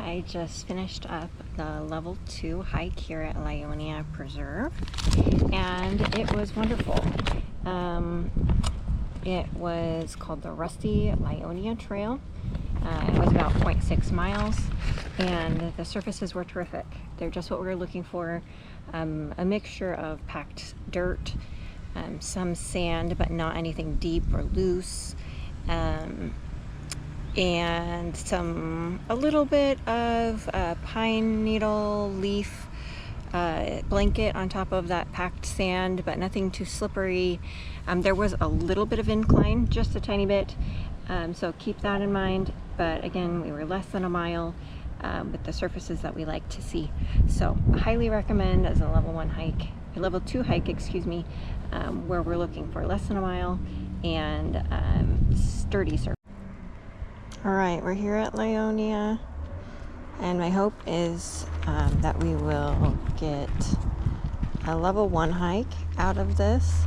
I just finished up the level 2 hike here at Lyonia Preserve, and it was wonderful. It was called the Rusty Lyonia Trail. It was about 0.6 miles, and the surfaces were terrific. They're just what we were looking for. A mixture of packed dirt, some sand, but not anything deep or loose, and a little bit of pine needle leaf blanket on top of that packed sand, but nothing too slippery. There was a little bit of incline, just a tiny bit, so keep that in mind. But again, we were less than a mile with the surfaces that we like to see. So highly recommend as a level 2 hike, excuse me, where we're looking for less than a mile and sturdy surface. All right, we're here at Lyonia, and my hope is that we will get a level 1 hike out of this.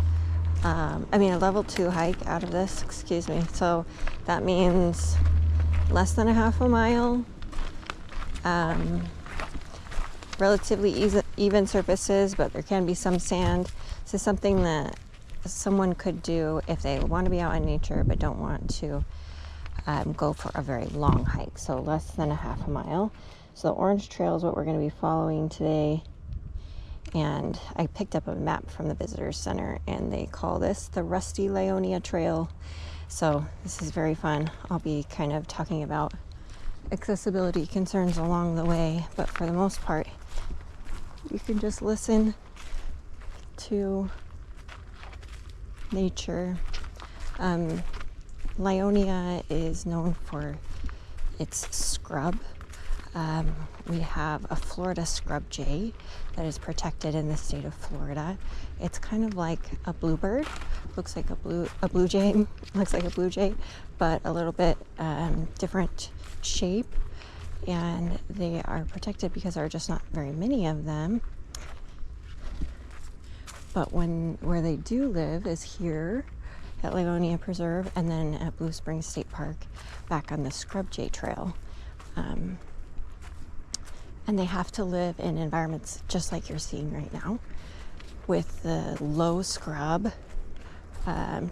A level 2 hike out of this, excuse me. So that means less than a half a mile, relatively even surfaces, but there can be some sand. This is something that someone could do if they want to be out in nature but don't want to go for a very long hike, so less than a half a mile. So the orange trail is what we're going to be following today, and I picked up a map from the visitor center, and they call this the Rusty Lyonia Trail. So this is very fun. I'll be kind of talking about accessibility concerns along the way, but for the most part you can just listen to nature. Lyonia is known for its scrub. We have a Florida scrub jay that is protected in the state of Florida. It's kind of like a bluebird, looks like a blue jay, looks like a blue jay, but a little bit different shape. And they are protected because there are just not very many of them. But where they do live is here at Lyonia Preserve, and then at Blue Springs State Park back on the Scrub Jay Trail. And they have to live in environments just like you're seeing right now, with the low scrub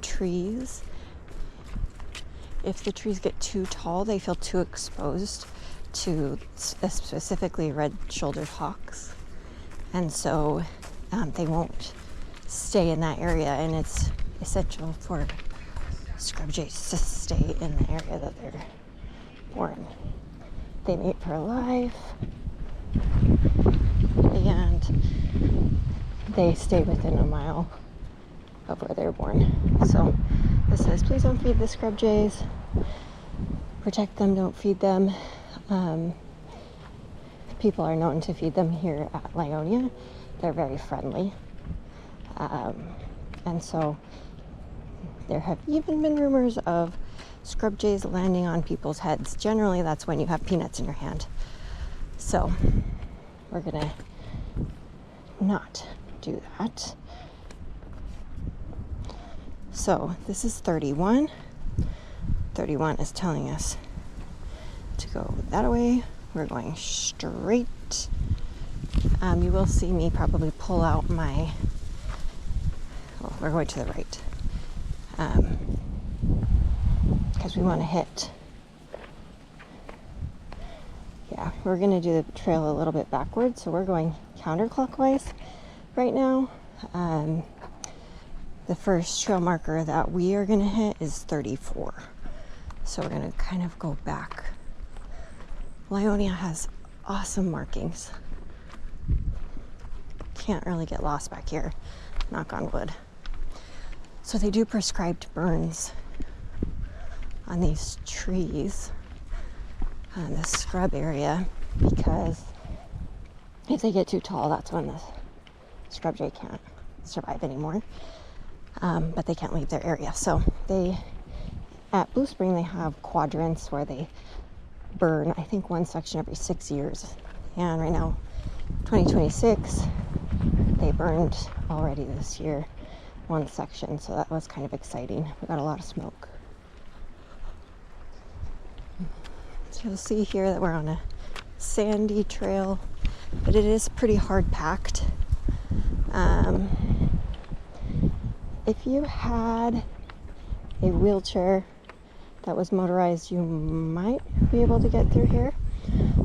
trees. If the trees get too tall, they feel too exposed to specifically red-shouldered hawks, and so they won't stay in that area, and it's essential for scrub jays to stay in the area that they're born. They mate for life, and they stay within a mile of where they're born. So this says, please don't feed the scrub jays. Protect them, don't feed them. People are known to feed them here at Lyonia. They're very friendly. And so there have even been rumors of scrub jays landing on people's heads. Generally, that's when you have peanuts in your hand. So we're gonna not do that. So this is 31. 31 is telling us to go that way. We're going straight. You will see me probably pull out we're going to the right. Because we want to hit. Yeah, we're going to do the trail a little bit backwards, so we're going counterclockwise right now. The first trail marker that we are going to hit is 34. So we're going to kind of go back. Lyonia has awesome markings. Can't really get lost back here, knock on wood. So they do prescribed burns on these trees, on this scrub area, because if they get too tall, that's when the scrub jay can't survive anymore. But they can't leave their area. So at Blue Spring, they have quadrants where they burn, I think, one section every 6 years. And right now, 2026, they burned already this year one section, so that was kind of exciting. We got a lot of smoke. So you'll see here that we're on a sandy trail, but it is pretty hard packed. If you had a wheelchair that was motorized, you might be able to get through here.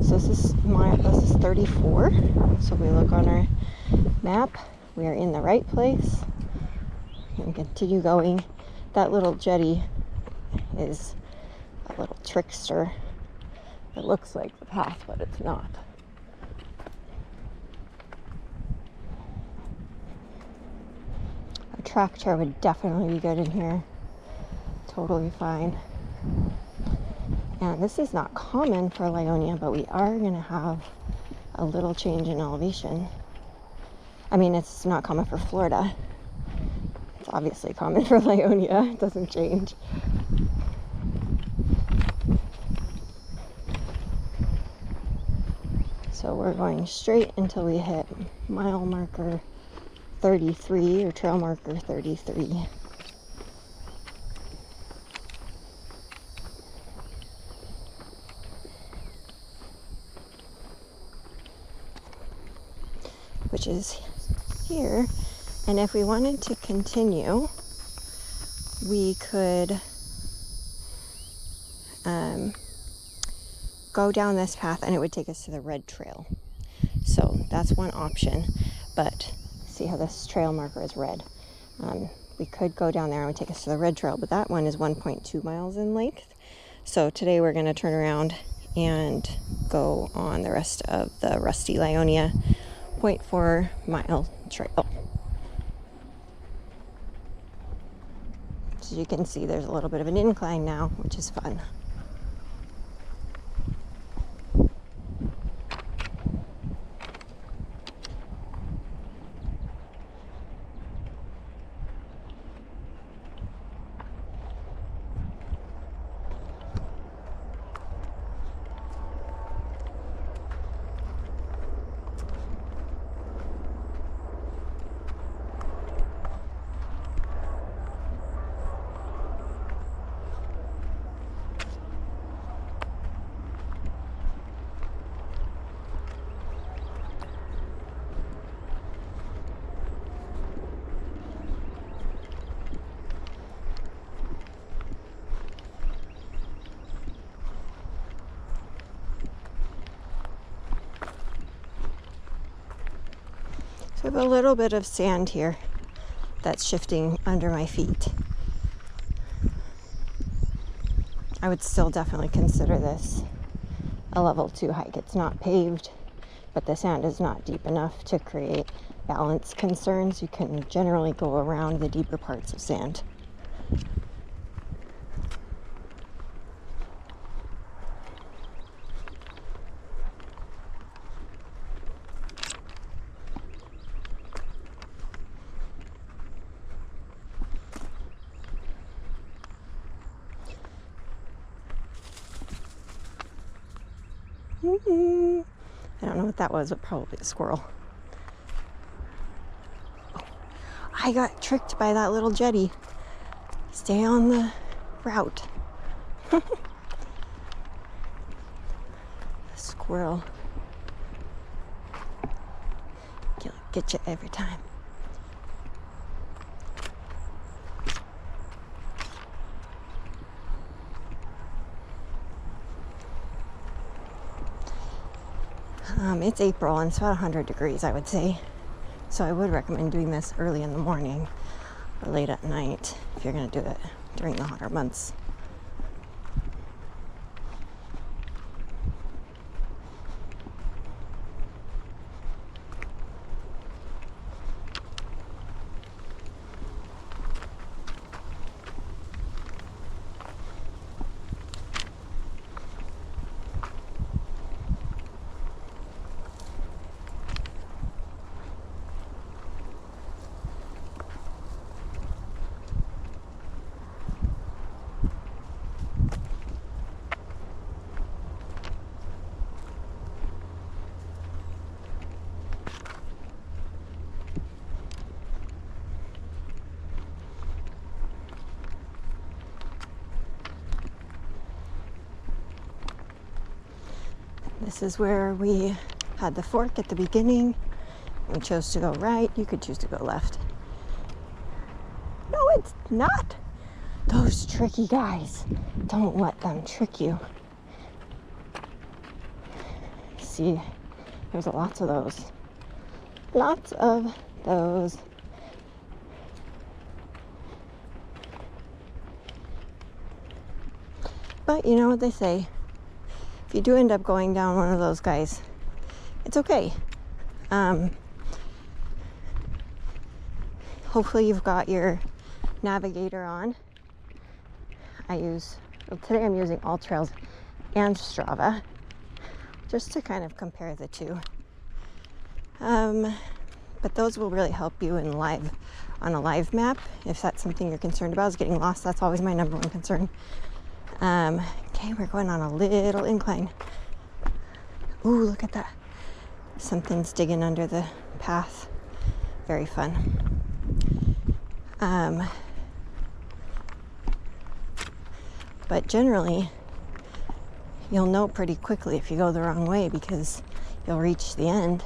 So this is 34. So we look on our map, we are in the right place. And continue going. That little jetty is a little trickster. It looks like the path, but it's not. A tractor would definitely be good in here. Totally fine. And this is not common for Lyonia, but we are going to have a little change in elevation. I mean, it's not common for Florida. It's obviously common for Lyonia. It doesn't change. So we're going straight until we hit mile marker 33 or trail marker 33. Which is here. And if we wanted to continue, we could go down this path and it would take us to the red trail. So that's one option, but see how this trail marker is red. We could go down there and it would take us to the red trail, but that one is 1.2 miles in length. So today we're going to turn around and go on the rest of the Rusty Lyonia 0.4 mile trail. So you can see there's a little bit of an incline now, which is fun. I have a little bit of sand here that's shifting under my feet. I would still definitely consider this a level 2 hike. It's not paved, but the sand is not deep enough to create balance concerns. You can generally go around the deeper parts of sand. I don't know what that was, but probably a squirrel. Oh, I got tricked by that little jetty. Stay on the route. The squirrel. Get you every time. It's April and it's about 100 degrees, I would say. So I would recommend doing this early in the morning or late at night if you're going to do it during the hotter months. This is where we had the fork at the beginning. We chose to go right. You could choose to go left. No, it's not. Those tricky guys. Don't let them trick you. See, there's lots of those. Lots of those. But you know what they say, if you do end up going down one of those guys, it's okay. Hopefully you've got your navigator on. Today I'm using All Trails and Strava, just to kind of compare the two. But those will really help you on a live map. If that's something you're concerned about, is getting lost. That's always my number one concern. Okay, we're going on a little incline. Ooh, look at that. Something's digging under the path. Very fun. But generally, you'll know pretty quickly if you go the wrong way, because you'll reach the end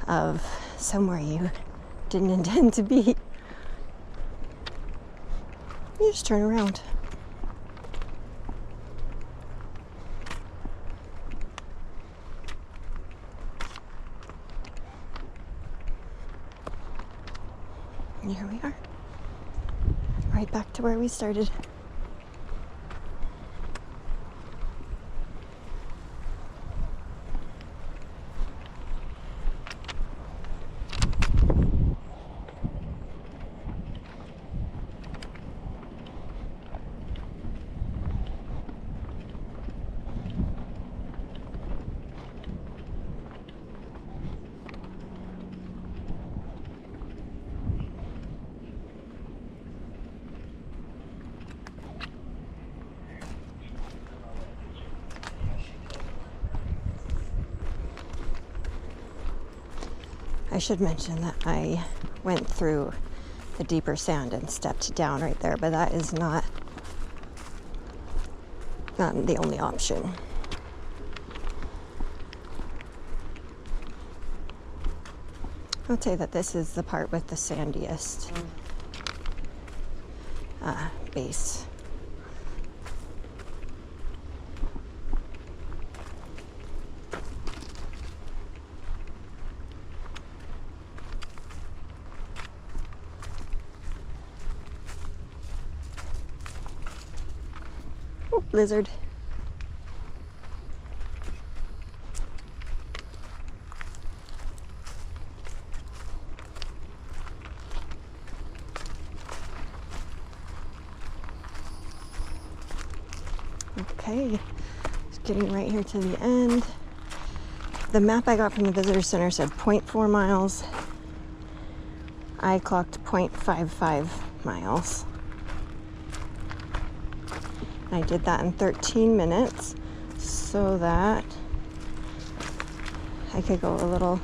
of somewhere you didn't intend to be. You just turn around. And here we are, right back to where we started. I should mention that I went through the deeper sand and stepped down right there, but that is not the only option. I would say that this is the part with the sandiest base. Oh, blizzard. Okay, just getting right here to the end. The map I got from the visitor center said 0.4 miles. I clocked 0.55 miles. I did that in 13 minutes so that I could go a little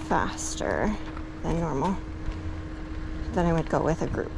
faster than normal, than I would go with a group.